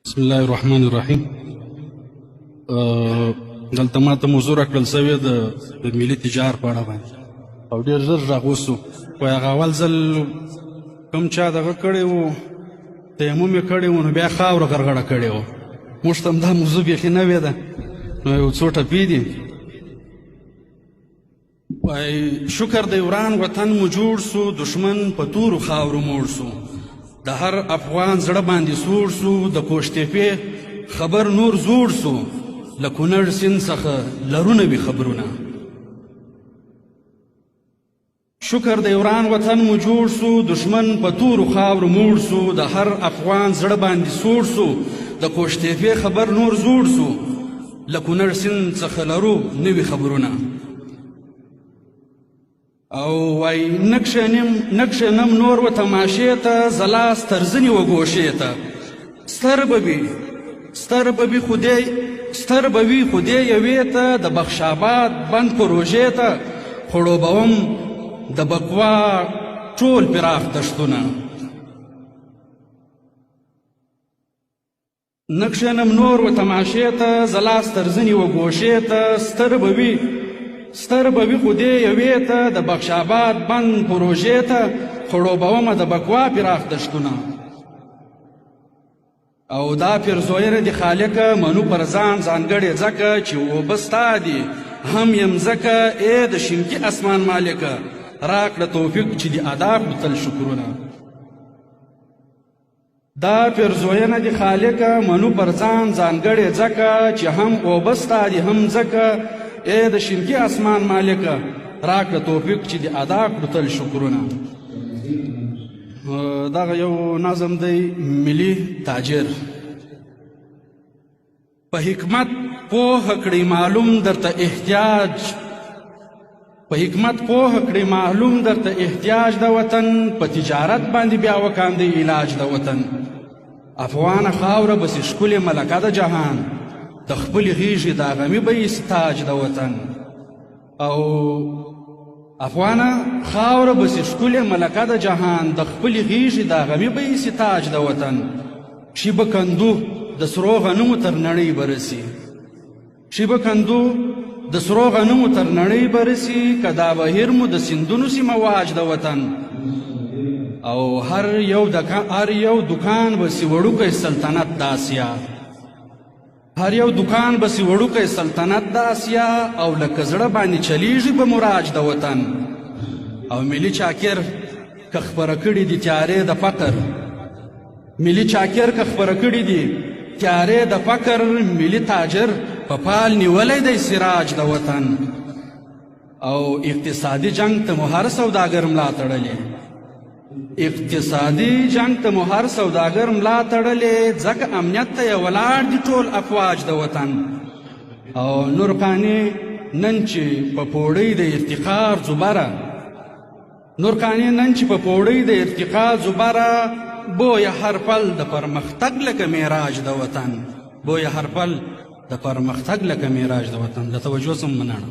بسم الله الرحمن الرحیم. دلته ما ته موضوع راکړل سوې د ملي تجار په اړه باندې او ډېر ژر راغوستو. خو هغه اول ځل کوم چا دغه کړی وو، تیمم یې کړی وو، نو بیا خاوره غرغړه کړې وه. موږ ته هم دا موضوع بیخي نوې ده، نو یو څو ټپې دي. وایي شکر د وران وطن مو جوړ سو، دشمن په تورو خاورو موړ سو. د هر افغان زړه باندې سوړ سو، د کوشتېپې خبر نور زوړ سو. له کونړ سیند څخه لرونه وي خبرونه. شکر د وران وطن مو جوړ سو، دشمن په تورو خاورو موړ سو. د هر افغان زړه باندې سوړ سو، د کوشتېپې خبر نور زوړ سو. له کونړ سیند څخه لرو نوي خبرونه. او وای نکشنم نور و تماشې ته، زلا سترزنې و ګوشې ته. ستر به وي خدای یوې ته، د بخشاباد بند پروژې ته. خړوبوم د بقوا ټول پراخ دشتونه. نکشنم نور و تماشې ته، زلا سترزنې و ګوشې ته. ستر به وي خدای یوې ته، د بخشاباد بند پروژې ته. خړوبومه د بقوا پراخ دشتونه. او دا پیرزوینه د خالقه، منو پر ځان ځانګړې ځکه چې اوبه ستا دي هم یم ځکه. ای د شینکي اسمان مالکه، راکړه توفیق چې د ادا کړو تل شکرونه. دا پیرزوینه د خالقه، منو پر ځان ځانګړې ځکه چې هم اوبه ستا دي هم ځکه. ای د شینکي اسمان مالکه، راکړه توفیق چې د ادا کړو تل شکرونه. دغه یو نظم دی، ملي تاجر. په حکمت پوه کړئ معلوم درته احتیاج، په حکمت پوه کړئ معلوم درته احتیاج د وطن. په تجارت باندې بیا وکاندئ علاج د وطن. افغانه خاوره بسې ښکلې ملکه د جهان، د خپلې غیږې دا غمي به یې تاج د وطن. او افغانه خاوره بسې ښکلې ملکه د جهان، د خپلې غیږې دا غمي به یې تاج د وطن. شي به کندو د سرو غنمو تر نړۍ برسي، شي به کندو د سرو غنمو تر نړۍ برسي. که دا بهیر مو د سیندونو سي مواج د وطن. او هر یو دکان به سي وړوکی سلطنت د آسیا، هر یو دکان بسی وړوکی سلطنت د آسیا. او لکه زړه باندې چلیږي به مراج د وطن. او ملي چاکر که خپره کړي دي تیارې د فقر، ملي چاکر که خپره کړي دي تیارې د فقر. ملي تاجر په پال نیولی دی سراج د وطن. او اقتصادي جنگ ته مو هر سوداګر ملا تړلې، اقتصادي جنگ ته مو هر سوداګر ملا تړلې. ځکه امنیت ته یې ولاړ دي ټول افواج د وطن. او نورقاني نن چې په پوړۍ د ارتقا زبره، نورقاني نن چې په پوړۍ د ارتقا زبره. بویه هر پل د پرمختګ لکه معراج د وطن، بویه هر پل د پرمختګ لکه معراج د وطن. د توجه سم مننه.